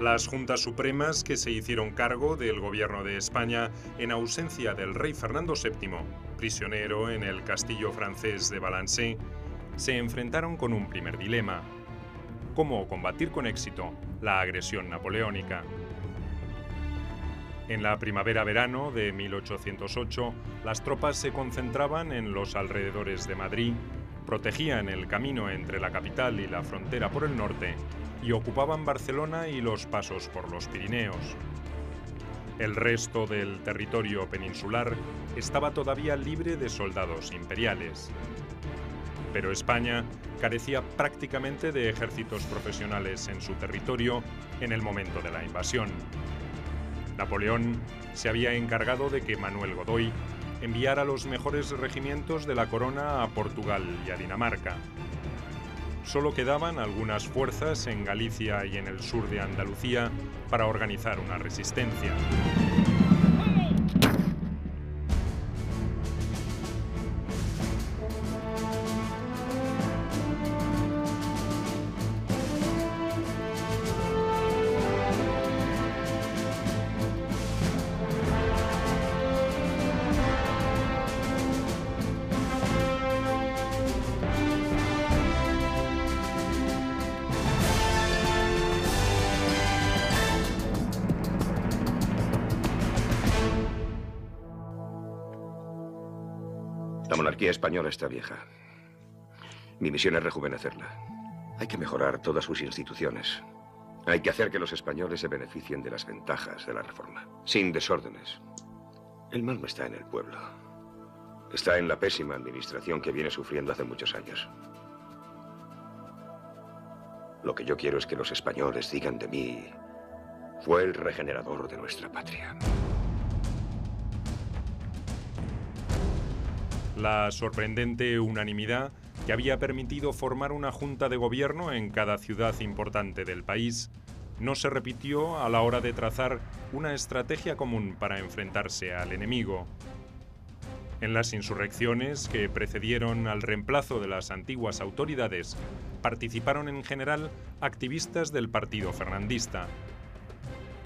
Las juntas supremas que se hicieron cargo del gobierno de España en ausencia del rey Fernando VII, prisionero en el castillo francés de Valençay, se enfrentaron con un primer dilema: cómo combatir con éxito la agresión napoleónica. En la primavera-verano de 1808, las tropas se concentraban en los alrededores de Madrid, protegían el camino entre la capital y la frontera por el norte y ocupaban Barcelona y los pasos por los Pirineos. El resto del territorio peninsular estaba todavía libre de soldados imperiales. Pero España carecía prácticamente de ejércitos profesionales en su territorio en el momento de la invasión. Napoleón se había encargado de que Manuel Godoy enviara los mejores regimientos de la corona a Portugal y a Dinamarca. Solo quedaban algunas fuerzas en Galicia y en el sur de Andalucía para organizar una resistencia. La monarquía española está vieja. Mi misión es rejuvenecerla. Hay que mejorar todas sus instituciones. Hay que hacer que los españoles se beneficien de las ventajas de la reforma, sin desórdenes. El mal no está en el pueblo. Está en la pésima administración que viene sufriendo hace muchos años. Lo que yo quiero es que los españoles digan de mí: fue el regenerador de nuestra patria. La sorprendente unanimidad que había permitido formar una junta de gobierno en cada ciudad importante del país no se repitió a la hora de trazar una estrategia común para enfrentarse al enemigo. En las insurrecciones que precedieron al reemplazo de las antiguas autoridades, participaron en general activistas del partido fernandista.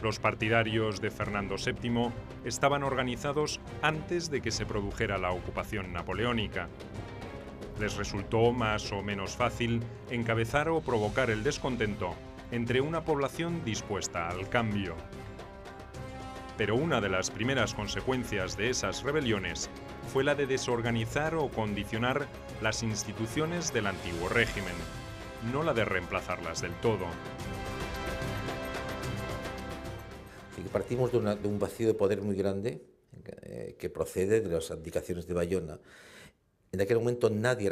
Los partidarios de Fernando VII estaban organizados antes de que se produjera la ocupación napoleónica. Les resultó más o menos fácil encabezar o provocar el descontento entre una población dispuesta al cambio. Pero una de las primeras consecuencias de esas rebeliones fue la de desorganizar o condicionar las instituciones del antiguo régimen, no la de reemplazarlas del todo. Partimos de un vacío de poder muy grande que procede de las abdicaciones de Bayona. En aquel momento nadie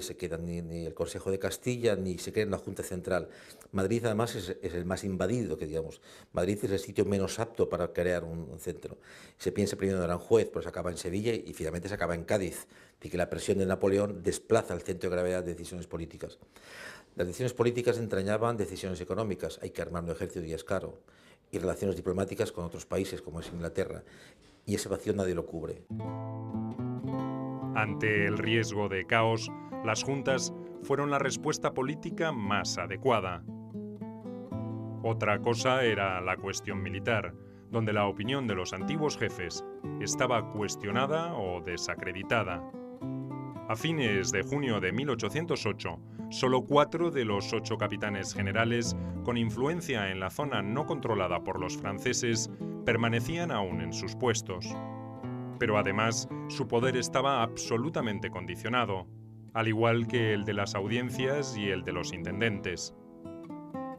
se queda, ni el Consejo de Castilla, ni se queda en la Junta Central. Madrid, además, es el más invadido, que digamos. Madrid es el sitio menos apto para crear un centro. Se piensa primero en Aranjuez, pero se acaba en Sevilla y finalmente se acaba en Cádiz. Así que la presión de Napoleón desplaza el centro de gravedad de decisiones políticas. Las decisiones políticas entrañaban decisiones económicas. Hay que armar un ejército y es caro. Y relaciones diplomáticas con otros países, como es Inglaterra. Y ese vacío nadie lo cubre. Ante el riesgo de caos, las juntas fueron la respuesta política más adecuada. Otra cosa era la cuestión militar, donde la opinión de los antiguos jefes estaba cuestionada o desacreditada. A fines de junio de 1808, solo 4 de los 8 capitanes generales con influencia en la zona no controlada por los franceses permanecían aún en sus puestos. Pero además, su poder estaba absolutamente condicionado, al igual que el de las audiencias y el de los intendentes.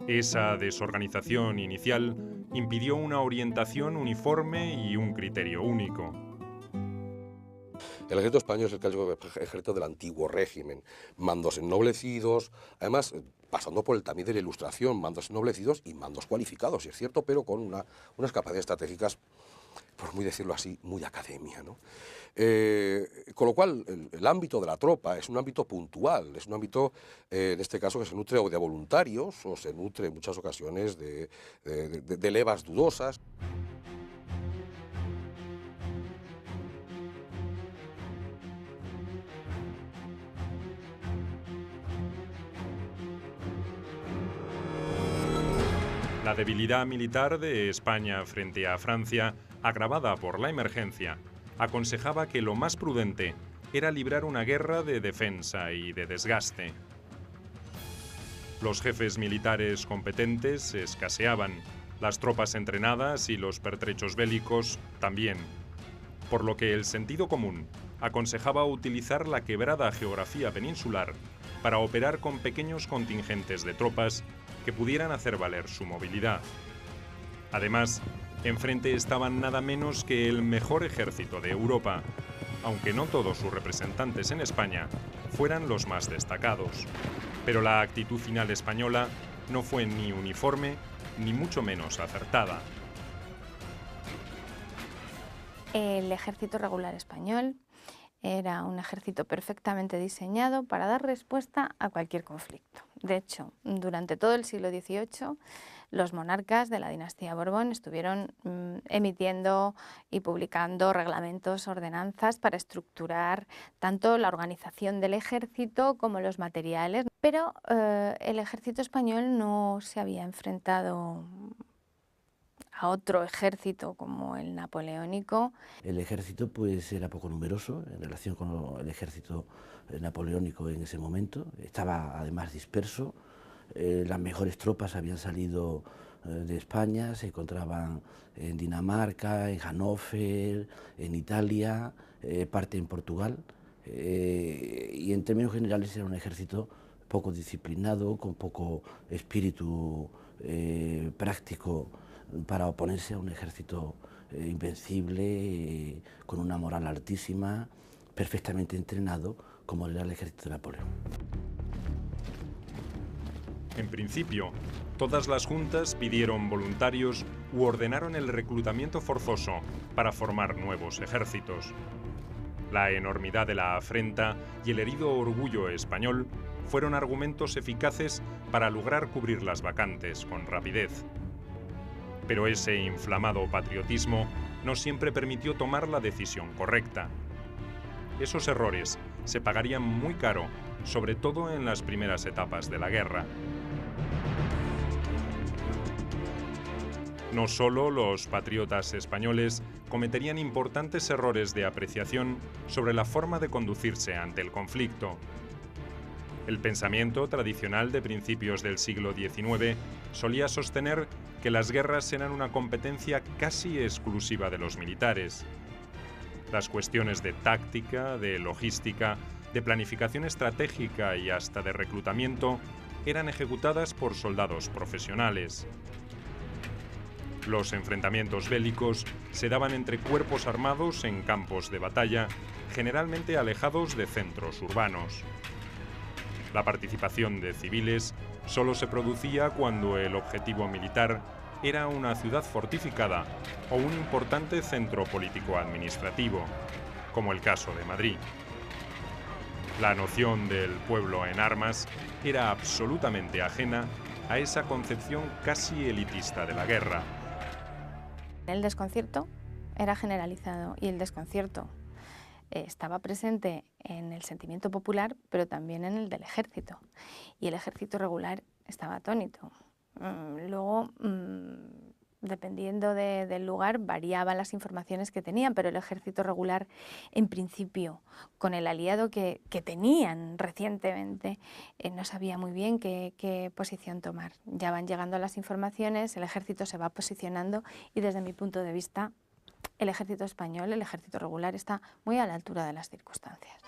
Esa desorganización inicial impidió una orientación uniforme y un criterio único. El ejército español es el ejército del antiguo régimen, mandos ennoblecidos, además pasando por el tamiz de la Ilustración, mandos ennoblecidos y mandos cualificados, si es cierto, pero con unas capacidades estratégicas, por muy decirlo así, muy academia, ¿no? Con lo cual, el ámbito de la tropa es un ámbito puntual, es un ámbito, en este caso, que se nutre o de voluntarios o se nutre en muchas ocasiones de levas dudosas. La debilidad militar de España frente a Francia, agravada por la emergencia, aconsejaba que lo más prudente era librar una guerra de defensa y de desgaste. Los jefes militares competentes escaseaban, las tropas entrenadas y los pertrechos bélicos también, por lo que el sentido común aconsejaba utilizar la quebrada geografía peninsular para operar con pequeños contingentes de tropas que pudieran hacer valer su movilidad. Además, enfrente estaban nada menos que el mejor ejército de Europa, aunque no todos sus representantes en España fueran los más destacados. Pero la actitud final española no fue ni uniforme ni mucho menos acertada. El ejército regular español era un ejército perfectamente diseñado para dar respuesta a cualquier conflicto. De hecho, durante todo el siglo XVIII, los monarcas de la dinastía Borbón estuvieron emitiendo y publicando reglamentos, ordenanzas para estructurar tanto la organización del ejército como los materiales. Pero el ejército español no se había enfrentado a otro ejército como el napoleónico. El ejército pues era poco numeroso en relación con el ejército napoleónico en ese momento, estaba además disperso, las mejores tropas habían salido de España, se encontraban en Dinamarca, en Hannover, en Italia, parte en Portugal, y en términos generales era un ejército poco disciplinado, con poco espíritu práctico para oponerse a un ejército invencible, con una moral altísima, perfectamente entrenado, como era el ejército de Napoleón. En principio, todas las juntas pidieron voluntarios u ordenaron el reclutamiento forzoso para formar nuevos ejércitos. La enormidad de la afrenta y el herido orgullo español fueron argumentos eficaces para lograr cubrir las vacantes con rapidez. Pero ese inflamado patriotismo no siempre permitió tomar la decisión correcta. Esos errores se pagarían muy caro, sobre todo en las primeras etapas de la guerra. No solo los patriotas españoles cometerían importantes errores de apreciación sobre la forma de conducirse ante el conflicto. El pensamiento tradicional de principios del siglo XIX solía sostener que las guerras eran una competencia casi exclusiva de los militares. Las cuestiones de táctica, de logística, de planificación estratégica y hasta de reclutamiento eran ejecutadas por soldados profesionales. Los enfrentamientos bélicos se daban entre cuerpos armados en campos de batalla, generalmente alejados de centros urbanos. La participación de civiles solo se producía cuando el objetivo militar era una ciudad fortificada o un importante centro político-administrativo, como el caso de Madrid. La noción del pueblo en armas era absolutamente ajena a esa concepción casi elitista de la guerra. El desconcierto era generalizado y el desconcierto estaba presente en el sentimiento popular, pero también en el del ejército. Y el ejército regular estaba atónito. Luego, dependiendo del lugar, variaban las informaciones que tenían, pero el ejército regular, en principio, con el aliado que tenían recientemente, no sabía muy bien qué posición tomar. Ya van llegando las informaciones, el ejército se va posicionando y desde mi punto de vista, el ejército español, el ejército regular, está muy a la altura de las circunstancias.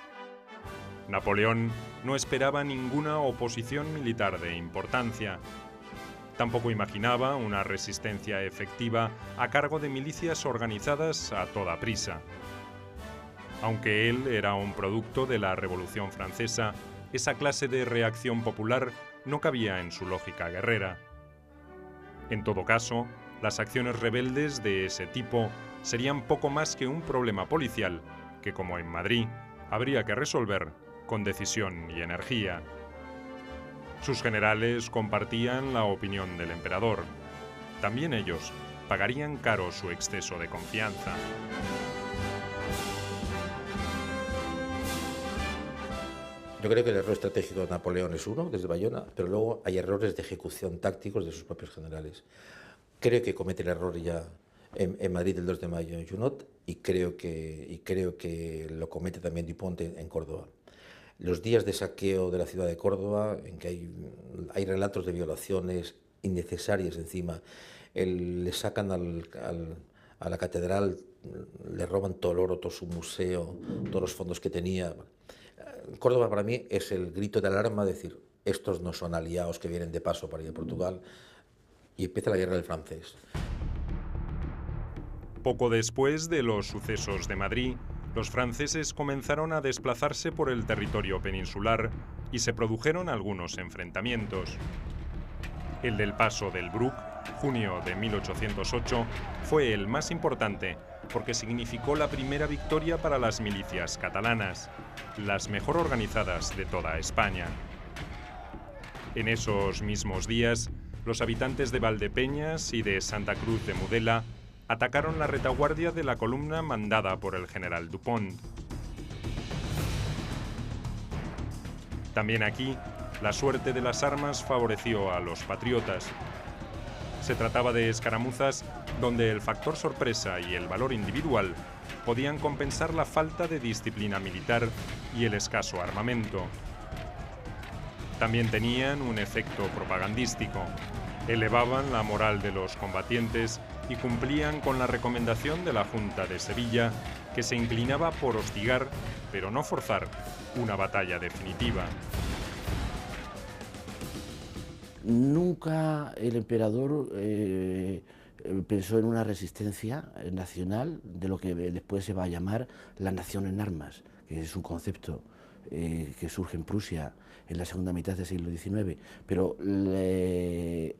Napoleón no esperaba ninguna oposición militar de importancia. Tampoco imaginaba una resistencia efectiva a cargo de milicias organizadas a toda prisa. Aunque él era un producto de la Revolución Francesa, esa clase de reacción popular no cabía en su lógica guerrera. En todo caso, las acciones rebeldes de ese tipo serían poco más que un problema policial que, como en Madrid, habría que resolver con decisión y energía. Sus generales compartían la opinión del emperador. También ellos pagarían caro su exceso de confianza. Yo creo que el error estratégico de Napoleón es uno, desde Bayona, pero luego hay errores de ejecución tácticos de sus propios generales. Creo que comete el error ya en Madrid el 2 de mayo en Junot y creo que lo comete también Dupont en Córdoba. Los días de saqueo de la ciudad de Córdoba, en que hay relatos de violaciones innecesarias encima, le sacan a la catedral, le roban todo el oro, todo su museo, todos los fondos que tenía. Córdoba para mí es el grito de alarma, de decir, estos no son aliados que vienen de paso para ir a Portugal, y empieza la guerra del francés. Poco después de los sucesos de Madrid, los franceses comenzaron a desplazarse por el territorio peninsular y se produjeron algunos enfrentamientos. El del paso del Bruc, junio de 1808, fue el más importante porque significó la primera victoria para las milicias catalanas, las mejor organizadas de toda España. En esos mismos días, los habitantes de Valdepeñas y de Santa Cruz de Mudela atacaron la retaguardia de la columna mandada por el general Dupont. También aquí, la suerte de las armas favoreció a los patriotas. Se trataba de escaramuzas donde el factor sorpresa y el valor individual podían compensar la falta de disciplina militar y el escaso armamento. También tenían un efecto propagandístico. Elevaban la moral de los combatientes y cumplían con la recomendación de la Junta de Sevilla, que se inclinaba por hostigar, pero no forzar, una batalla definitiva. Nunca el emperador pensó en una resistencia nacional de lo que después se va a llamar la nación en armas, que es un concepto que surge en Prusia en la segunda mitad del siglo XIX, pero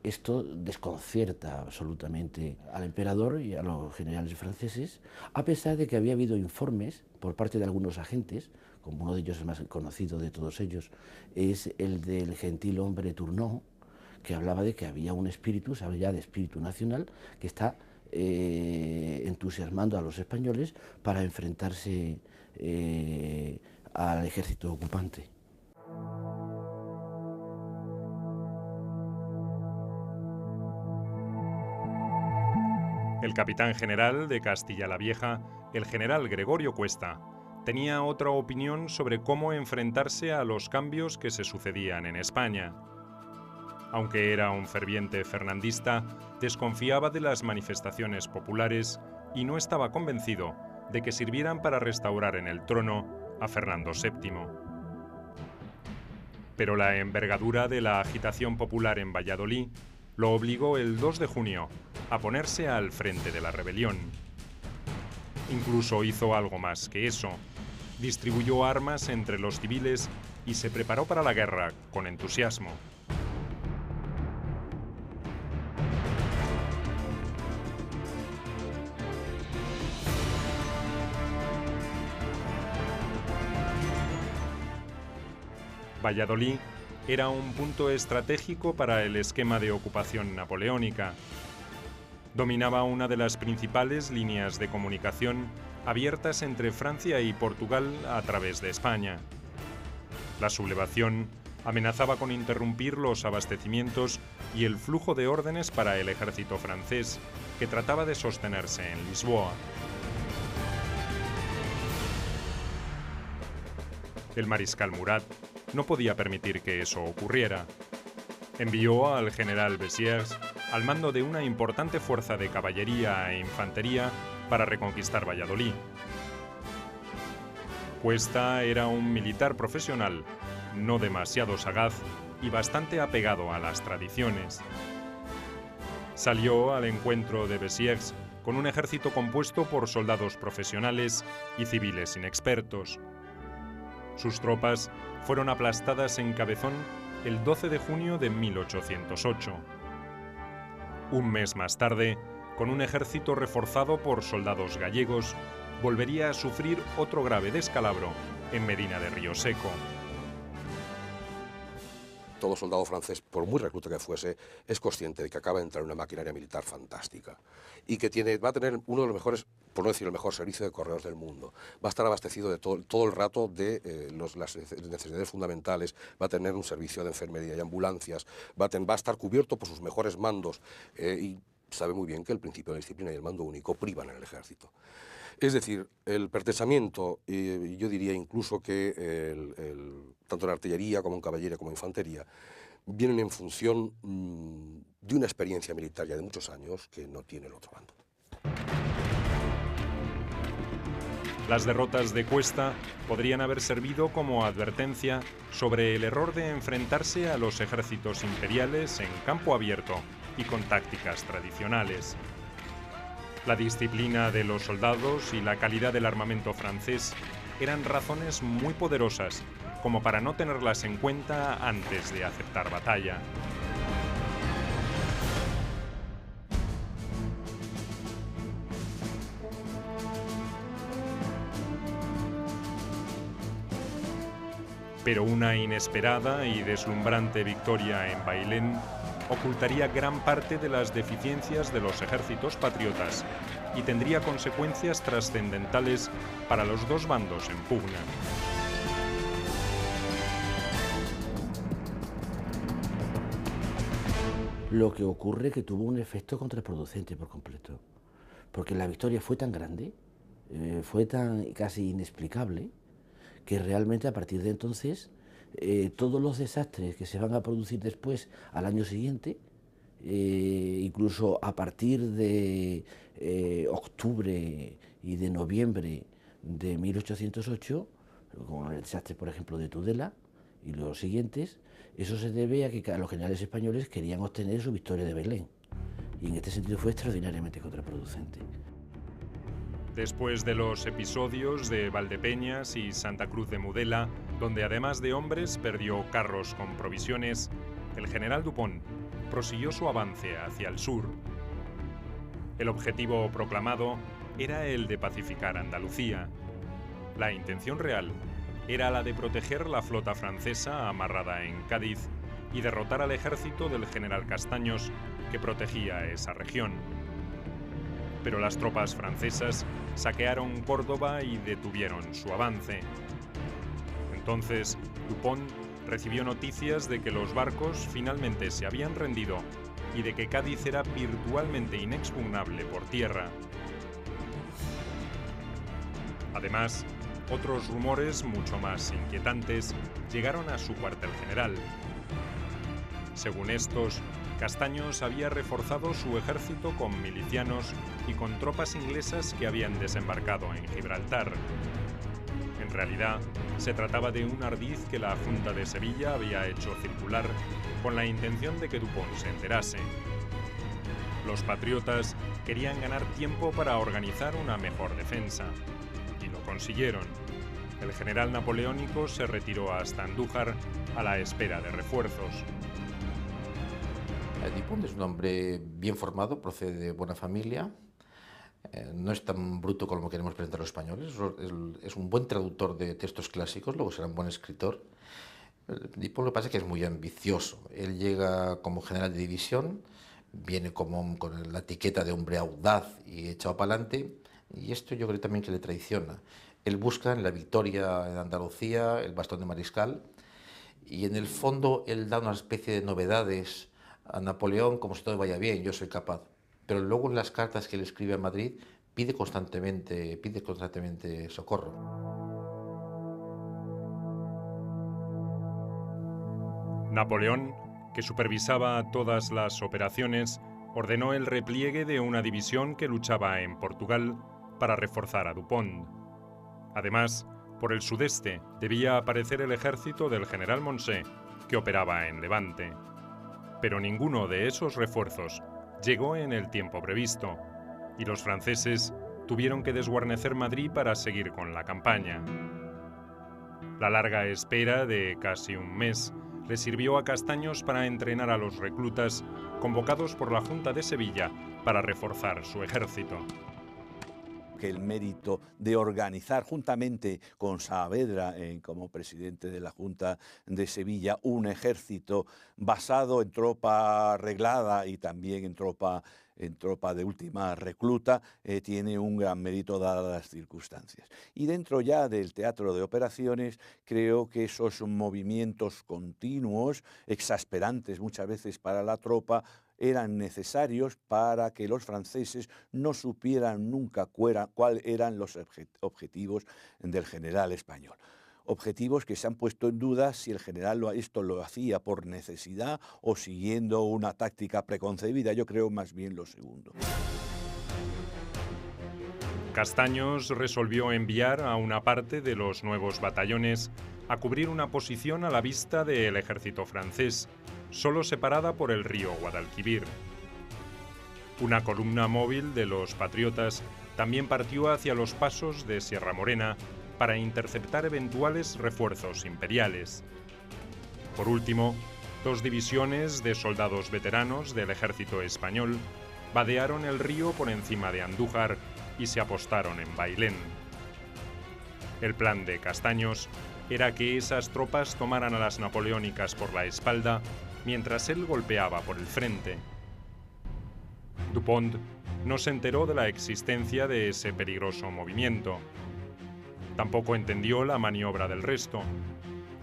esto desconcierta absolutamente al emperador y a los generales franceses, a pesar de que había habido informes por parte de algunos agentes, como uno de ellos, el más conocido de todos ellos, es el del gentil hombre Tournon, que hablaba de que había un espíritu, se habla ya de espíritu nacional, que está entusiasmando a los españoles para enfrentarse al ejército ocupante. El capitán general de Castilla la Vieja, el general Gregorio Cuesta, tenía otra opinión sobre cómo enfrentarse a los cambios que se sucedían en España. Aunque era un ferviente fernandista, desconfiaba de las manifestaciones populares y no estaba convencido de que sirvieran para restaurar en el trono a Fernando VII. Pero la envergadura de la agitación popular en Valladolid lo obligó el 2 de junio a ponerse al frente de la rebelión. Incluso hizo algo más que eso. Distribuyó armas entre los civiles y se preparó para la guerra con entusiasmo. Valladolid era un punto estratégico para el esquema de ocupación napoleónica. Dominaba una de las principales líneas de comunicación abiertas entre Francia y Portugal a través de España. La sublevación amenazaba con interrumpir los abastecimientos y el flujo de órdenes para el ejército francés, que trataba de sostenerse en Lisboa. El mariscal Murat no podía permitir que eso ocurriera. Envió al general Bessières al mando de una importante fuerza de caballería e infantería para reconquistar Valladolid. Cuesta era un militar profesional, no demasiado sagaz y bastante apegado a las tradiciones. Salió al encuentro de Bessières con un ejército compuesto por soldados profesionales y civiles inexpertos. Sus tropas fueron aplastadas en Cabezón el 12 de junio de 1808. Un mes más tarde, con un ejército reforzado por soldados gallegos, volvería a sufrir otro grave descalabro en Medina de Río Seco. Todo soldado francés, por muy recluta que fuese, es consciente de que acaba de entrar en una maquinaria militar fantástica y que va a tener uno de los mejores por no decir el mejor servicio de correos del mundo. Va a estar abastecido de todo el rato de las necesidades fundamentales, va a tener un servicio de enfermería y ambulancias, va a estar cubierto por sus mejores mandos y sabe muy bien que el principio de la disciplina y el mando único privan en el ejército. Es decir, el pertrechamiento, yo diría incluso que tanto en artillería como en caballería como en infantería, vienen en función de una experiencia militar ya de muchos años que no tiene el otro bando. Las derrotas de Cuesta podrían haber servido como advertencia sobre el error de enfrentarse a los ejércitos imperiales en campo abierto y con tácticas tradicionales. La disciplina de los soldados y la calidad del armamento francés eran razones muy poderosas como para no tenerlas en cuenta antes de aceptar batalla. Pero una inesperada y deslumbrante victoria en Bailén ocultaría gran parte de las deficiencias de los ejércitos patriotas y tendría consecuencias trascendentales para los dos bandos en pugna. Lo que ocurre es que tuvo un efecto contraproducente por completo, porque la victoria fue tan grande, fue tan casi inexplicable, que realmente a partir de entonces todos los desastres que se van a producir después al año siguiente, incluso a partir de octubre y de noviembre de 1808, con el desastre por ejemplo de Tudela y los siguientes, eso se debe a que los generales españoles querían obtener su victoria de Belén, y en este sentido fue extraordinariamente contraproducente. Después de los episodios de Valdepeñas y Santa Cruz de Mudela, donde además de hombres perdió carros con provisiones, el general Dupont prosiguió su avance hacia el sur. El objetivo proclamado era el de pacificar Andalucía. La intención real era la de proteger la flota francesa amarrada en Cádiz y derrotar al ejército del general Castaños, que protegía esa región. Pero las tropas francesas saquearon Córdoba y detuvieron su avance. Entonces, Dupont recibió noticias de que los barcos finalmente se habían rendido y de que Cádiz era virtualmente inexpugnable por tierra. Además, otros rumores mucho más inquietantes llegaron a su cuartel general. Según estos, Castaños había reforzado su ejército con milicianos y con tropas inglesas que habían desembarcado en Gibraltar. En realidad, se trataba de un ardid que la Junta de Sevilla había hecho circular con la intención de que Dupont se enterase. Los patriotas querían ganar tiempo para organizar una mejor defensa, y lo consiguieron. El general napoleónico se retiró hasta Andújar a la espera de refuerzos. Dupont es un hombre bien formado, procede de buena familia, no es tan bruto como queremos presentar los españoles, es un buen traductor de textos clásicos, luego será un buen escritor. Dupont lo que pasa es que es muy ambicioso. Él llega como general de división, viene con la etiqueta de hombre audaz y echado para adelante, y esto yo creo también que le traiciona. Él busca en la victoria en Andalucía el bastón de mariscal, y en el fondo él da una especie de novedades a Napoleón como si todo vaya bien, yo soy capaz. Pero luego en las cartas que él escribe a Madrid pide constantemente socorro. Napoleón, que supervisaba todas las operaciones, ordenó el repliegue de una división que luchaba en Portugal para reforzar a Dupont. Además, por el sudeste debía aparecer el ejército del general Moncey, que operaba en Levante. Pero ninguno de esos refuerzos llegó en el tiempo previsto, y los franceses tuvieron que desguarnecer Madrid para seguir con la campaña. La larga espera de casi un mes le sirvió a Castaños para entrenar a los reclutas convocados por la Junta de Sevilla para reforzar su ejército. que el mérito de organizar, juntamente con Saavedra como presidente de la Junta de Sevilla, un ejército basado en tropa reglada y también en tropa de última recluta, tiene un gran mérito dadas las circunstancias. Y dentro ya del teatro de operaciones, creo que esos movimientos continuos, exasperantes muchas veces para la tropa, eran necesarios para que los franceses no supieran nunca cuáles eran los objetivos del general español. Objetivos que se han puesto en duda si el general esto lo hacía por necesidad o siguiendo una táctica preconcebida. Yo creo más bien lo segundo. Castaños resolvió enviar a una parte de los nuevos batallones a cubrir una posición a la vista del ejército francés, solo separada por el río Guadalquivir. Una columna móvil de los patriotas también partió hacia los pasos de Sierra Morena para interceptar eventuales refuerzos imperiales. Por último, 2 divisiones de soldados veteranos del ejército español vadearon el río por encima de Andújar y se apostaron en Bailén. El plan de Castaños era que esas tropas tomaran a las napoleónicas por la espalda mientras él golpeaba por el frente. Dupont no se enteró de la existencia de ese peligroso movimiento. Tampoco entendió la maniobra del resto.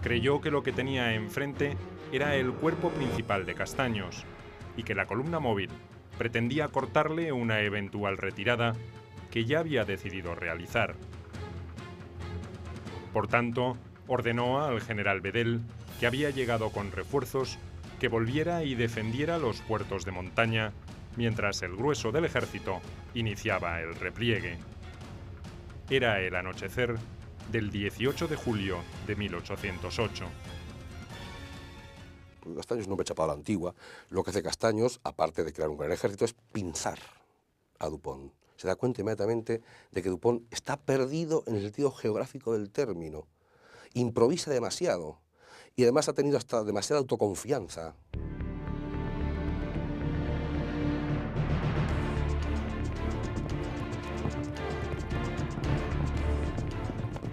Creyó que lo que tenía enfrente era el cuerpo principal de Castaños y que la columna móvil pretendía cortarle una eventual retirada que ya había decidido realizar. Por tanto, ordenó al general Bedel, que había llegado con refuerzos, que volviera y defendiera los puertos de montaña, mientras el grueso del ejército iniciaba el repliegue. Era el anochecer del 18 de julio de 1808. Castaños, un hombre chapado a la antigua. Lo que hace Castaños, aparte de crear un gran ejército, es pinzar a Dupont. Se da cuenta inmediatamente de que Dupont está perdido en el sentido geográfico del término. Improvisa demasiado y además ha tenido hasta demasiada autoconfianza.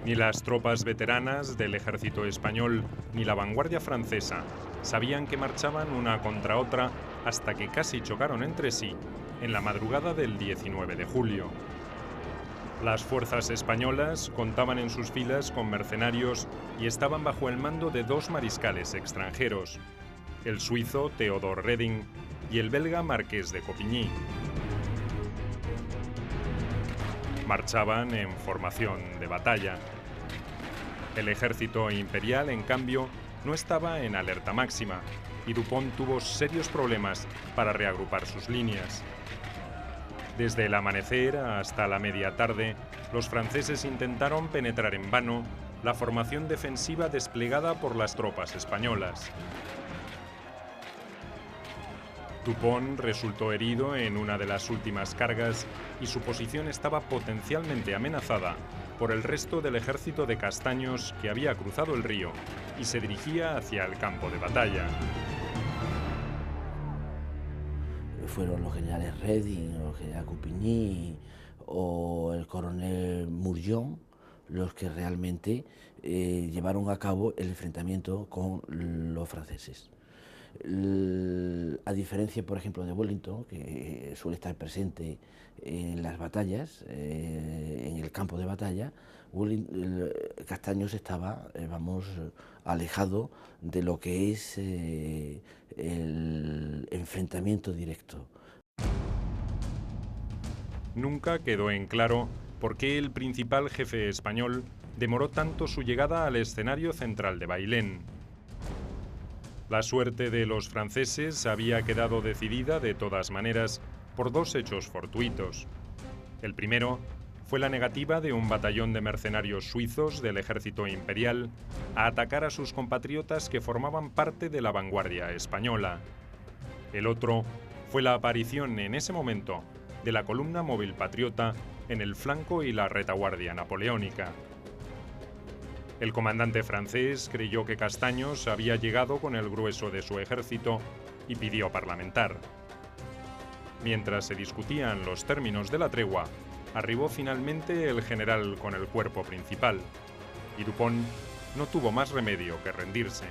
Ni las tropas veteranas del ejército español ni la vanguardia francesa sabían que marchaban una contra otra hasta que casi chocaron entre sí en la madrugada del 19 de julio. Las fuerzas españolas contaban en sus filas con mercenarios y estaban bajo el mando de 2 mariscales extranjeros, el suizo Theodor Reding y el belga Marqués de Coupigny. Marchaban en formación de batalla. El ejército imperial, en cambio, no estaba en alerta máxima y Dupont tuvo serios problemas para reagrupar sus líneas. Desde el amanecer hasta la media tarde, los franceses intentaron penetrar en vano la formación defensiva desplegada por las tropas españolas. Dupont resultó herido en una de las últimas cargas y su posición estaba potencialmente amenazada por el resto del ejército de Castaños que había cruzado el río y se dirigía hacia el campo de batalla. Fueron los generales Reding, o el general Coupigny o el coronel Mourgeon los que realmente llevaron a cabo el enfrentamiento con los franceses. A diferencia, por ejemplo, de Wellington, que suele estar presente en las batallas, en el campo de batalla, Castaños estaba, alejado de lo que es el enfrentamiento directo. Nunca quedó en claro por qué el principal jefe español demoró tanto su llegada al escenario central de Bailén. La suerte de los franceses había quedado decidida de todas maneras por 2 hechos fortuitos. El primero fue la negativa de un batallón de mercenarios suizos del ejército imperial a atacar a sus compatriotas que formaban parte de la vanguardia española. El otro fue la aparición en ese momento de la columna móvil patriota en el flanco y la retaguardia napoleónica. El comandante francés creyó que Castaños había llegado con el grueso de su ejército y pidió parlamentar. Mientras se discutían los términos de la tregua, arribó finalmente el general con el cuerpo principal, y Dupont no tuvo más remedio que rendirse.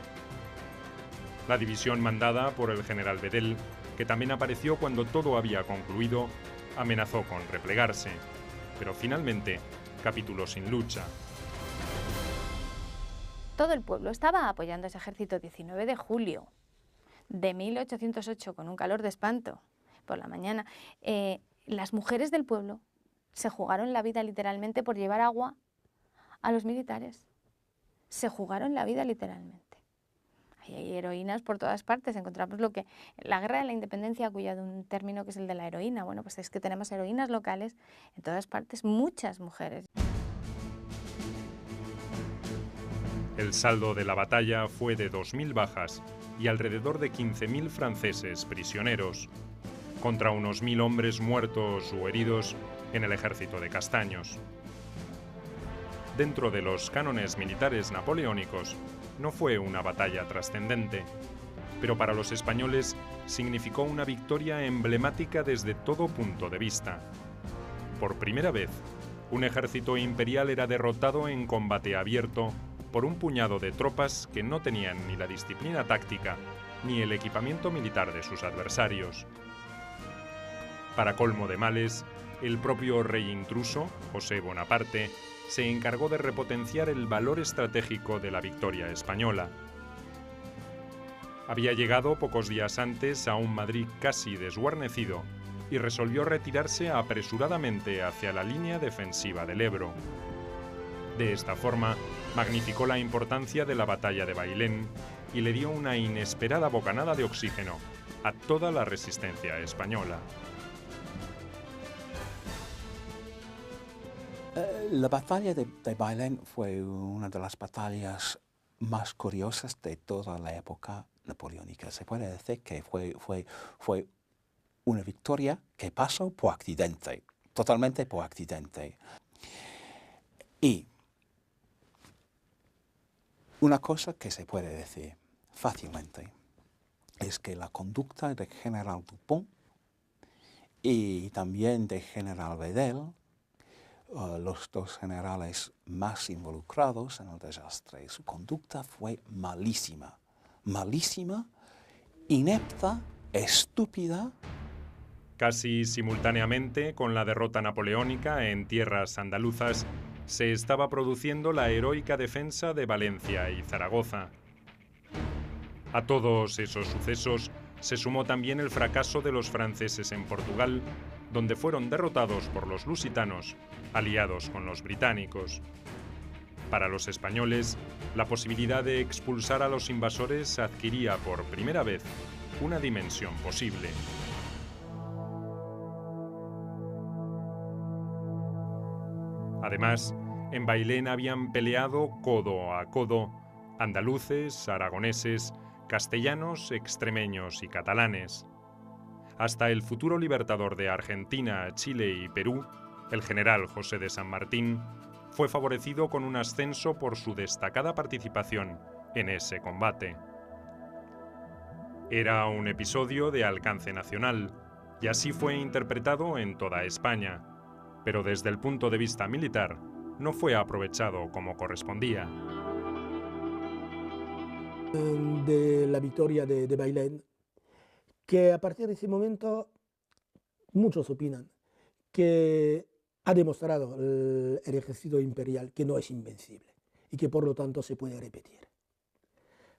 La división mandada por el general Bedel, que también apareció cuando todo había concluido, amenazó con replegarse, pero finalmente capituló sin lucha. Todo el pueblo estaba apoyando a ese ejército. 19 de julio de 1808, con un calor de espanto por la mañana. Las mujeres del pueblo se jugaron la vida literalmente por llevar agua a los militares. Se jugaron la vida literalmente. Hay heroínas por todas partes. Encontramos la guerra de la independencia ha acuñado un término que es el de la heroína. Bueno, pues es que tenemos heroínas locales en todas partes, muchas mujeres. El saldo de la batalla fue de 2.000 bajas y alrededor de 15.000 franceses prisioneros, contra unos 1.000 hombres muertos o heridos en el ejército de Castaños. Dentro de los cánones militares napoleónicos, no fue una batalla trascendente, pero para los españoles significó una victoria emblemática desde todo punto de vista. Por primera vez, un ejército imperial era derrotado en combate abierto por un puñado de tropas que no tenían ni la disciplina táctica ni el equipamiento militar de sus adversarios. Para colmo de males, el propio rey intruso, José Bonaparte, se encargó de repotenciar el valor estratégico de la victoria española. Había llegado pocos días antes a un Madrid casi desguarnecido y resolvió retirarse apresuradamente hacia la línea defensiva del Ebro. De esta forma, magnificó la importancia de la batalla de Bailén y le dio una inesperada bocanada de oxígeno a toda la resistencia española. La batalla de Bailén fue una de las batallas más curiosas de toda la época napoleónica. Se puede decir que fue una victoria que pasó por accidente, totalmente por accidente. Y una cosa que se puede decir fácilmente es que la conducta del general Dupont y también del general Bedel, los dos generales más involucrados en el desastre, su conducta fue malísima, malísima, inepta, estúpida. Casi simultáneamente con la derrota napoleónica en tierras andaluzas, se estaba produciendo la heroica defensa de Valencia y Zaragoza. A todos esos sucesos se sumó también el fracaso de los franceses en Portugal, donde fueron derrotados por los lusitanos, aliados con los británicos. Para los españoles, la posibilidad de expulsar a los invasores adquiría por primera vez una dimensión posible. Además, en Bailén habían peleado codo a codo andaluces, aragoneses, castellanos, extremeños y catalanes. Hasta el futuro libertador de Argentina, Chile y Perú, el general José de San Martín, fue favorecido con un ascenso por su destacada participación en ese combate. Era un episodio de alcance nacional, y así fue interpretado en toda España, pero desde el punto de vista militar, no fue aprovechado como correspondía. De la victoria de Bailén, que a partir de ese momento muchos opinan que ha demostrado el ejército imperial que no es invencible y que por lo tanto se puede repetir.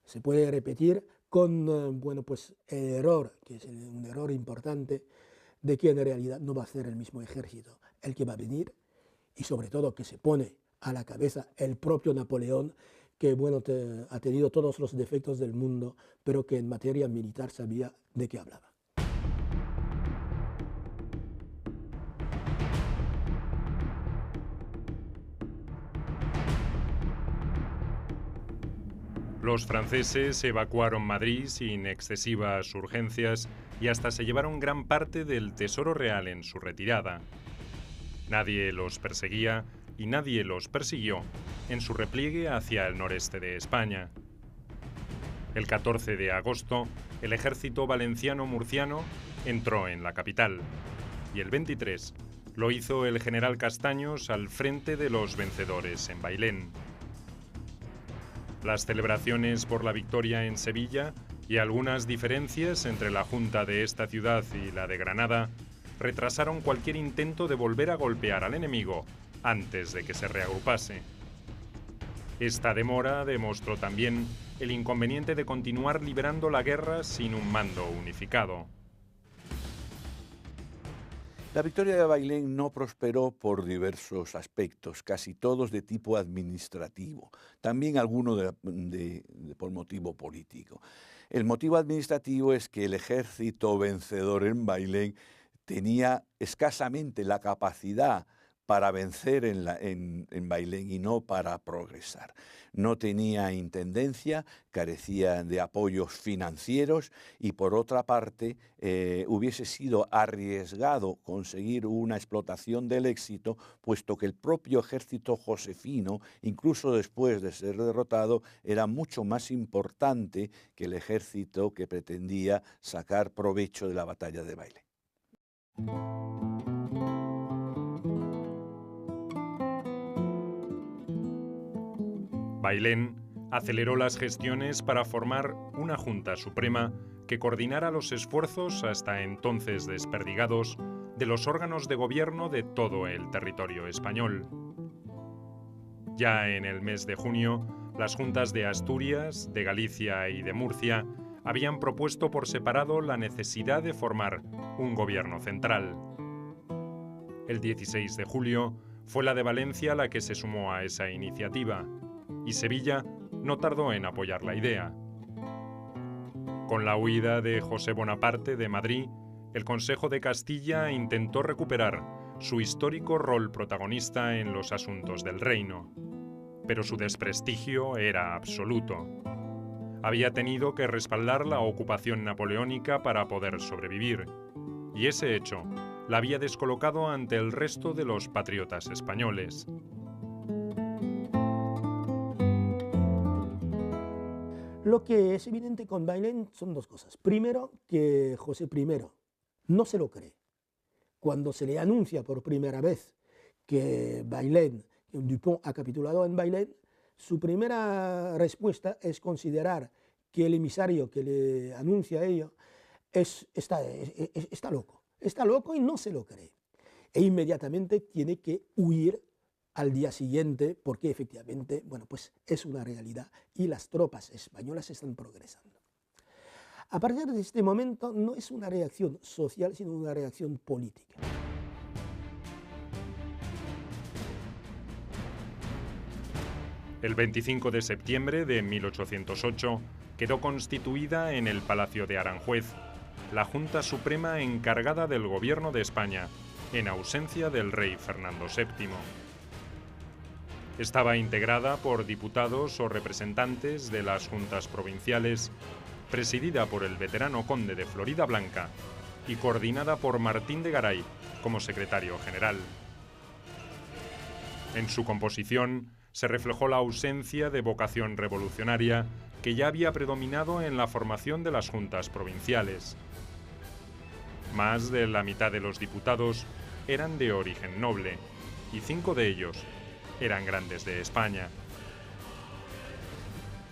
Se puede repetir con bueno, pues el error, que es un error importante, de que en realidad no va a ser el mismo ejército el que va a venir, y sobre todo que se pone a la cabeza el propio Napoleón, que bueno, ha tenido todos los defectos del mundo, pero que en materia militar sabía de qué hablaba. Los franceses evacuaron Madrid sin excesivas urgencias y hasta se llevaron gran parte del tesoro real en su retirada. Nadie los perseguía y nadie los persiguió en su repliegue hacia el noreste de España. El 14 de agosto, el ejército valenciano-murciano entró en la capital y el 23 Lo hizo el general Castaños al frente de los vencedores en Bailén. Las celebraciones por la victoria en Sevilla y algunas diferencias entre la Junta de esta ciudad y la de Granada retrasaron cualquier intento de volver a golpear al enemigo antes de que se reagrupase. Esta demora demostró también el inconveniente de continuar librando la guerra sin un mando unificado. La victoria de Bailén no prosperó por diversos aspectos, casi todos de tipo administrativo, también algunos por motivo político. El motivo administrativo es que el ejército vencedor en Bailén tenía escasamente la capacidad para vencer en Bailén y no para progresar. No tenía intendencia, carecía de apoyos financieros y por otra parte hubiese sido arriesgado conseguir una explotación del éxito, puesto que el propio ejército josefino, incluso después de ser derrotado, era mucho más importante que el ejército que pretendía sacar provecho de la batalla de Bailén. Bailén aceleró las gestiones para formar una Junta Suprema que coordinara los esfuerzos, hasta entonces desperdigados, de los órganos de gobierno de todo el territorio español. Ya en el mes de junio, las juntas de Asturias, de Galicia y de Murcia habían propuesto por separado la necesidad de formar un gobierno central. El 16 de julio fue la de Valencia la que se sumó a esa iniciativa, y Sevilla no tardó en apoyar la idea. Con la huida de José Bonaparte de Madrid, el Consejo de Castilla intentó recuperar su histórico rol protagonista en los asuntos del reino, pero su desprestigio era absoluto. Había tenido que respaldar la ocupación napoleónica para poder sobrevivir, y ese hecho la había descolocado ante el resto de los patriotas españoles. Lo que es evidente con Bailén son dos cosas. Primero, que José I no se lo cree. Cuando se le anuncia por primera vez que Bailén, que Dupont ha capitulado en Bailén, su primera respuesta es considerar que el emisario que le anuncia ello está loco y no se lo cree. E inmediatamente tiene que huir al día siguiente, porque efectivamente, bueno, pues es una realidad y las tropas españolas están progresando. A partir de este momento no es una reacción social, sino una reacción política. El 25 de septiembre de 1808 quedó constituida en el Palacio de Aranjuez la Junta Suprema encargada del gobierno de España, en ausencia del rey Fernando VII. Estaba integrada por diputados o representantes de las juntas provinciales, presidida por el veterano conde de Floridablanca y coordinada por Martín de Garay como secretario general. En su composición se reflejó la ausencia de vocación revolucionaria que ya había predominado en la formación de las juntas provinciales. Más de la mitad de los diputados eran de origen noble y 5 de ellos eran grandes de España.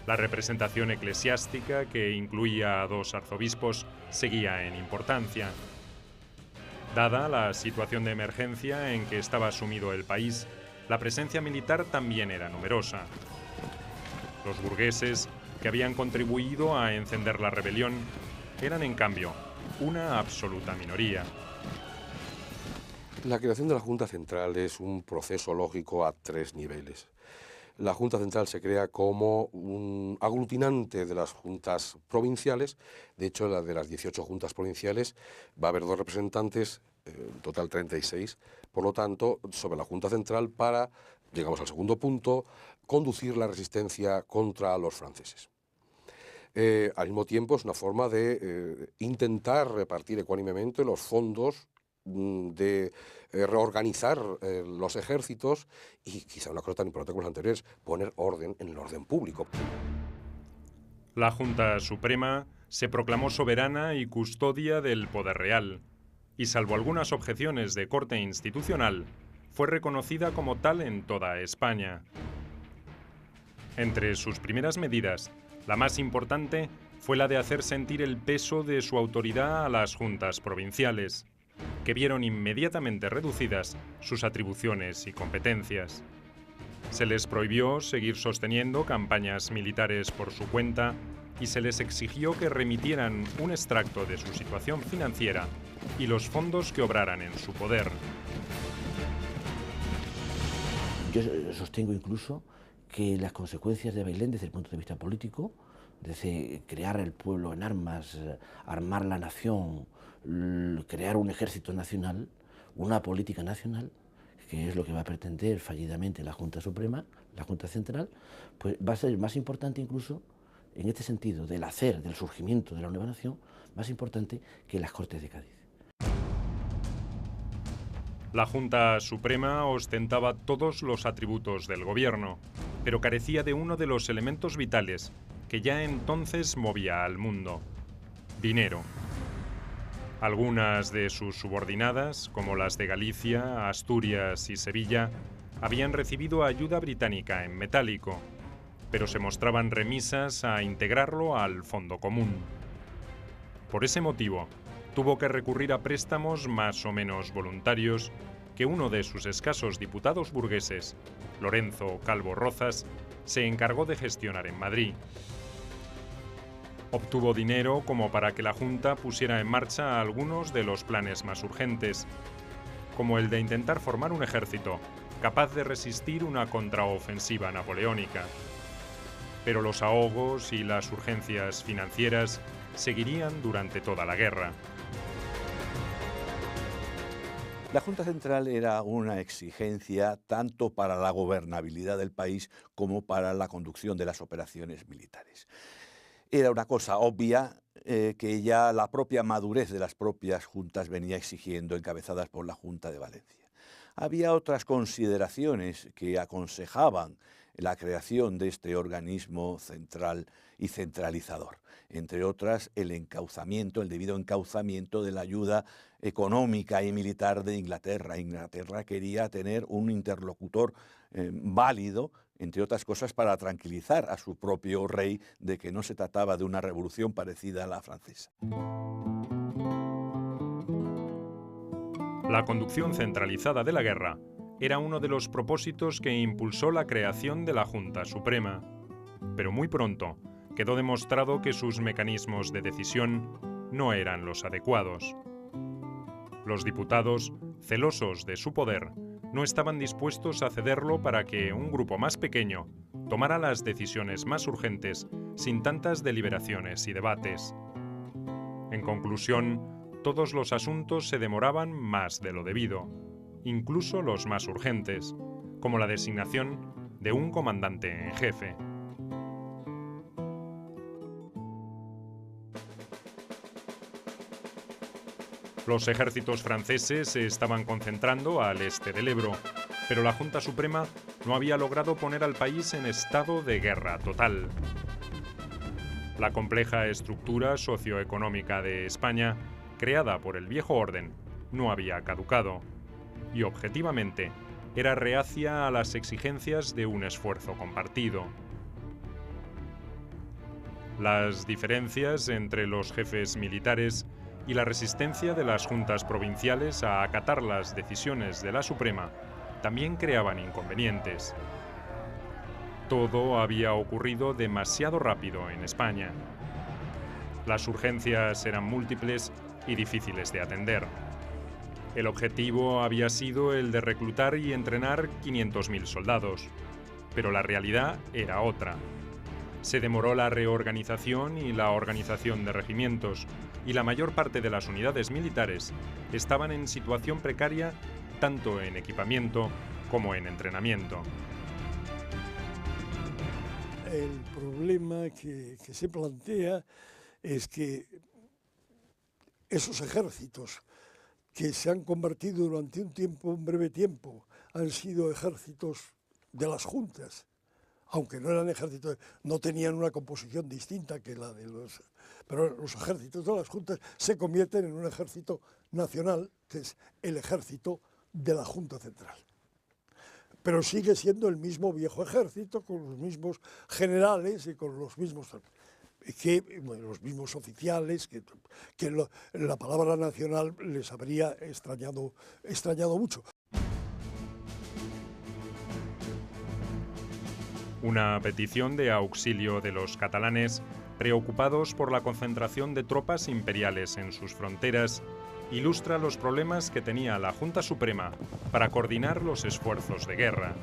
La representación eclesiástica, que incluía a 2 arzobispos, seguía en importancia. Dada la situación de emergencia en que estaba sumido el país, la presencia militar también era numerosa. Los burgueses, que habían contribuido a encender la rebelión, eran en cambio una absoluta minoría. La creación de la Junta Central es un proceso lógico a 3 niveles. La Junta Central se crea como un aglutinante de las juntas provinciales. De hecho, la de las 18 juntas provinciales va a haber 2 representantes, en total 36. Por lo tanto, sobre la Junta Central para, llegamos al segundo punto, conducir la resistencia contra los franceses. Al mismo tiempo, es una forma de intentar repartir ecuánimemente los fondos, de reorganizar los ejércitos y, quizá una cosa tan importante como las anteriores, poner orden en el orden público. La Junta Suprema se proclamó soberana y custodia del poder real, y salvo algunas objeciones de corte institucional, fue reconocida como tal en toda España. Entre sus primeras medidas, la más importante fue la de hacer sentir el peso de su autoridad a las juntas provinciales, que vieron inmediatamente reducidas sus atribuciones y competencias. Se les prohibió seguir sosteniendo campañas militares por su cuenta y se les exigió que remitieran un extracto de su situación financiera y los fondos que obraran en su poder. Yo sostengo incluso que las consecuencias de Bailén desde el punto de vista político, desde crear el pueblo en armas, armar la nación, crear un ejército nacional, una política nacional, que es lo que va a pretender fallidamente la Junta Suprema, la Junta Central, pues va a ser más importante incluso, en este sentido, del hacer, del surgimiento de la nueva nación, más importante que las Cortes de Cádiz. La Junta Suprema ostentaba todos los atributos del gobierno, pero carecía de uno de los elementos vitales que ya entonces movía al mundo: dinero. Algunas de sus subordinadas, como las de Galicia, Asturias y Sevilla, habían recibido ayuda británica en metálico, pero se mostraban remisas a integrarlo al fondo común. Por ese motivo, tuvo que recurrir a préstamos más o menos voluntarios que uno de sus escasos diputados burgueses, Lorenzo Calvo Rozas, se encargó de gestionar en Madrid. Obtuvo dinero como para que la Junta pusiera en marcha algunos de los planes más urgentes, como el de intentar formar un ejército capaz de resistir una contraofensiva napoleónica. Pero los ahogos y las urgencias financieras seguirían durante toda la guerra. La Junta Central era una exigencia tanto para la gobernabilidad del país como para la conducción de las operaciones militares. Era una cosa obvia que ya la propia madurez de las propias juntas venía exigiendo, encabezadas por la Junta de Valencia. Había otras consideraciones que aconsejaban la creación de este organismo central y centralizador, entre otras el encauzamiento, el debido encauzamiento de la ayuda económica y militar de Inglaterra. Inglaterra quería tener un interlocutor válido, entre otras cosas, para tranquilizar a su propio rey de que no se trataba de una revolución parecida a la francesa. La conducción centralizada de la guerra era uno de los propósitos que impulsó la creación de la Junta Suprema, pero muy pronto quedó demostrado que sus mecanismos de decisión no eran los adecuados. Los diputados, celosos de su poder, no estaban dispuestos a cederlo para que un grupo más pequeño tomara las decisiones más urgentes sin tantas deliberaciones y debates. En conclusión, todos los asuntos se demoraban más de lo debido, incluso los más urgentes, como la designación de un comandante en jefe. Los ejércitos franceses se estaban concentrando al este del Ebro, pero la Junta Suprema no había logrado poner al país en estado de guerra total. La compleja estructura socioeconómica de España, creada por el viejo orden, no había caducado y, objetivamente, era reacia a las exigencias de un esfuerzo compartido. Las diferencias entre los jefes militares y la resistencia de las juntas provinciales a acatar las decisiones de la Suprema también creaban inconvenientes. Todo había ocurrido demasiado rápido en España. Las urgencias eran múltiples y difíciles de atender. El objetivo había sido el de reclutar y entrenar 500.000 soldados, pero la realidad era otra. Se demoró la reorganización y la organización de regimientos, y la mayor parte de las unidades militares estaban en situación precaria tanto en equipamiento como en entrenamiento. El problema que se plantea es que esos ejércitos que se han convertido durante un breve tiempo, han sido ejércitos de las juntas, aunque no eran ejércitos, no tenían una composición distinta que la de los... Pero los ejércitos de las juntas se convierten en un ejército nacional, que es el ejército de la Junta Central. Pero sigue siendo el mismo viejo ejército, con los mismos generales y con los mismos... los mismos oficiales, la palabra nacional les habría extrañado mucho. Una petición de auxilio de los catalanes, preocupados por la concentración de tropas imperiales en sus fronteras, ilustra los problemas que tenía la Junta Suprema para coordinar los esfuerzos de guerra.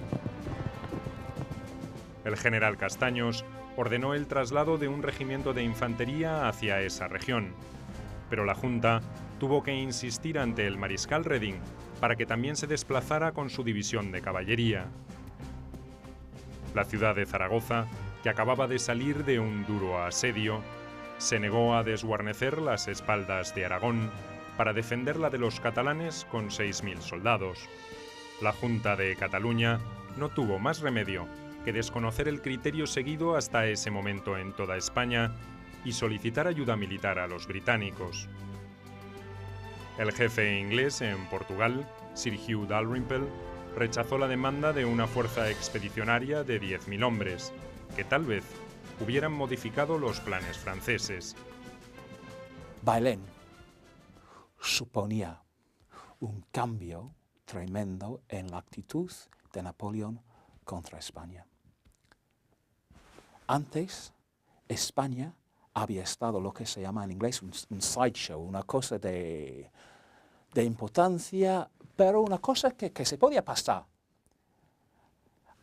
El general Castaños ordenó el traslado de un regimiento de infantería hacia esa región, pero la Junta tuvo que insistir ante el mariscal Reding para que también se desplazara con su división de caballería. La ciudad de Zaragoza, que acababa de salir de un duro asedio, se negó a desguarnecer las espaldas de Aragón para defenderla de los catalanes con 6.000 soldados. La Junta de Cataluña no tuvo más remedio que desconocer el criterio seguido hasta ese momento en toda España y solicitar ayuda militar a los británicos. El jefe inglés en Portugal, Sir Hugh Dalrymple, rechazó la demanda de una fuerza expedicionaria de 10.000 hombres, que tal vez hubieran modificado los planes franceses. Bailén suponía un cambio tremendo en la actitud de Napoleón contra España. Antes, España había estado lo que se llama en inglés un sideshow, una cosa de importancia, pero una cosa que se podía pasar.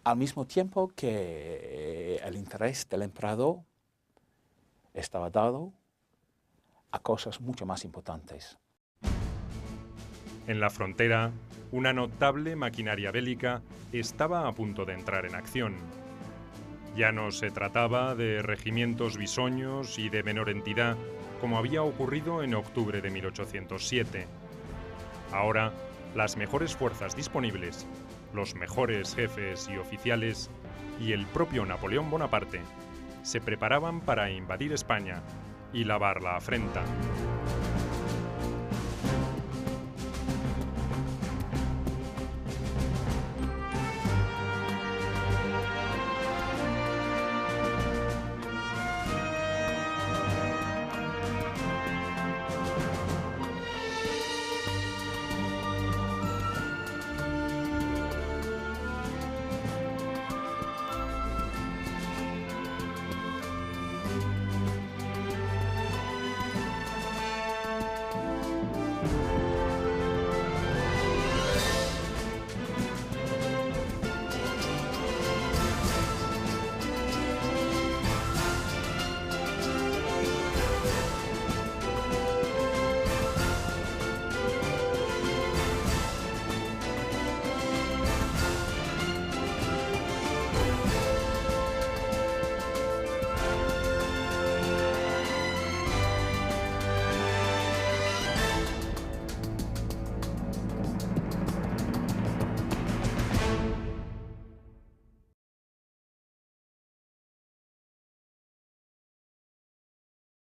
Al mismo tiempo que el interés del emperador estaba dado a cosas mucho más importantes. En la frontera, una notable maquinaria bélica estaba a punto de entrar en acción. Ya no se trataba de regimientos bisoños y de menor entidad, como había ocurrido en octubre de 1807. Ahora, las mejores fuerzas disponibles, los mejores jefes y oficiales y el propio Napoleón Bonaparte se preparaban para invadir España y lavar la afrenta.